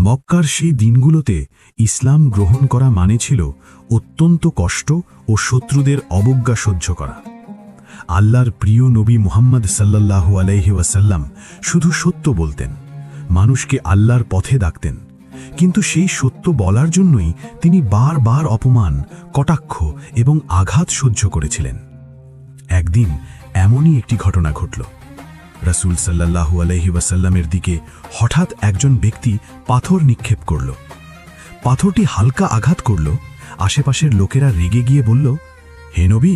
মক্কার সেই দিনগুলোতে ইসলাম গ্রহণ করা মানে ছিল অত্যন্ত কষ্ট ও শত্রুদের অবজ্ঞা সহ্য করা। আল্লাহর প্রিয় নবী মুহাম্মদ সাল্লাল্লাহু আলাইহি ওয়াসাল্লাম শুধু সত্য বলতেন, মানুষকে আল্লাহর পথে ডাকতেন, কিন্তু সেই সত্য বলার জন্যই তিনি বারবার অপমান, কটাক্ষ এবং আঘাত সহ্য করেছিলেন। একদিন এমনই একটি ঘটনা ঘটল। রাসূল সাল্লাল্লাহু আলাইহি ওয়াসাল্লামের দিকে হঠাৎ একজন ব্যক্তি পাথর নিক্ষেপ করল। পাথরটি হালকা আঘাত করল। আশেপাশের লোকেরা রেগে গিয়ে বলল, হে নবী,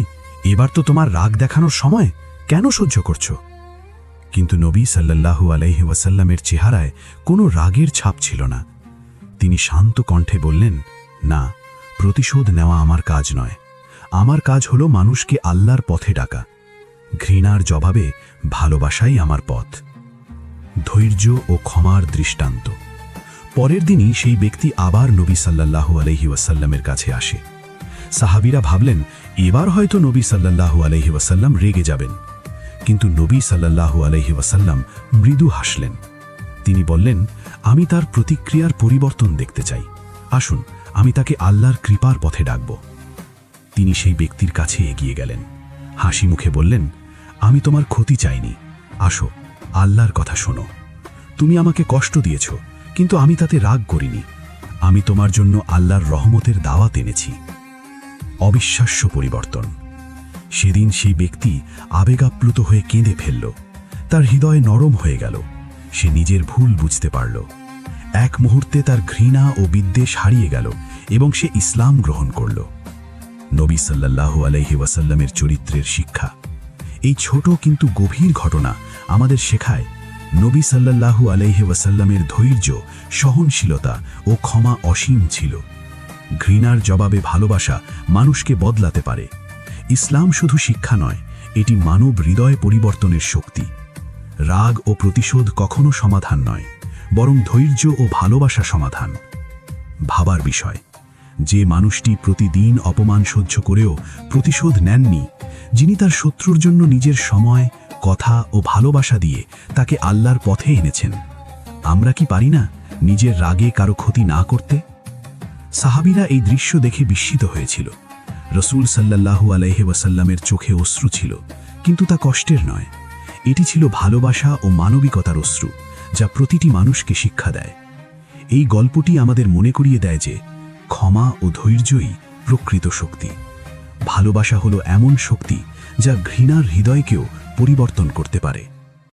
এবার তো তোমার রাগ দেখানোর সময়, কেন সহ্য করছো? কিন্তু নবী সাল্লাল্লাহু আলাইহি ওয়াসাল্লামের চেহারায় কোনো রাগের ছাপ ছিল না। তিনি শান্ত কণ্ঠে বললেন, না, প্রতিশোধ নেওয়া আমার কাজ নয়। আমার কাজ হলো মানুষকে আল্লাহর পথে ডাকা। ঘৃণার জবাবে ভালোবাসাই আমার পথ। ধৈর্য ও ক্ষমার দৃষ্টান্ত। পরের দিনই সেই ব্যক্তি আবার নবী সাল্লাল্লাহু আলাইহি ওয়াসাল্লামের কাছে আসে। সাহাবীরা ভাবলেন এবার হয়তো নবী সাল্লাল্লাহু আলাইহি ওয়াসাল্লাম রেগে যাবেন, কিন্তু নবী সাল্লাল্লাহু আলাইহি ওয়াসাল্লাম মৃদু হাসলেন। তিনি বললেন, আমি তার প্রতিক্রিয়ার পরিবর্তন দেখতে চাই। আসুন, আমি তাকে আল্লাহর কৃপার পথে ডাকব। তিনি সেই ব্যক্তির কাছে এগিয়ে গেলেন, হাসি মুখে বললেন, আমি তোমার ক্ষতি চাইনি, আসো, আল্লাহর কথা শোনো। তুমি আমাকে কষ্ট দিয়েছ, কিন্তু আমি তাতে রাগ করিনি। আমি তোমার জন্য আল্লাহর রহমতের দাওয়াত এনেছি। অবিশ্বাস্য পরিবর্তন। সেদিন সেই ব্যক্তি আবেগাপ্লুত হয়ে কেঁদে ফেলল। তার হৃদয় নরম হয়ে গেল। সে নিজের ভুল বুঝতে পারল। এক মুহূর্তে তার ঘৃণা ও বিদ্বেষ হারিয়ে গেল এবং সে ইসলাম গ্রহণ করল। নবী সাল্লাল্লাহু আলাইহি ওয়াসাল্লামের চরিত্রের শিক্ষা। এই ছোট কিন্তু গভীর ঘটনা আমাদের শেখায়, নবী সাল্লাল্লাহু আলাইহি ওয়াসাল্লামের ধৈর্য, সহনশীলতা ও ক্ষমা অসীম ছিল। ঘৃণার জবাবে ভালোবাসা মানুষকে বদলাতে পারে। ইসলাম শুধু শিক্ষা নয়, এটি মানব হৃদয় পরিবর্তনের শক্তি। রাগ ও প্রতিশোধ কখনো সমাধান নয়, বরং ধৈর্য ও ভালোবাসা সমাধান। ভাবার বিষয়, যে মানুষটি প্রতিদিন অপমান সহ্য করেও প্রতিশোধ নেননি, যিনি তার শত্রুর জন্য নিজের সময়, কথা ও ভালোবাসা দিয়ে তাকে আল্লাহর পথে এনেছেন, আমরা কি পারি না নিজের রাগে কারো ক্ষতি না করতে? সাহাবীরা এই দৃশ্য দেখে বিস্মিত হয়েছিল। রাসূল সাল্লাল্লাহু আলাইহি ওয়াসাল্লামের চোখে অশ্রু ছিল, কিন্তু তা কষ্টের নয়। এটি ছিল ভালোবাসা ও মানবিকতার অশ্রু, যা প্রতিটি মানুষকে শিক্ষা দেয়। এই গল্পটি আমাদের মনে করিয়ে দেয় যে ক্ষমা ও ধৈর্যই প্রকৃত শক্তি। ভালোবাসা হলো এমন শক্তি যা ঘৃণার হৃদয়কেও পরিবর্তন করতে পারে।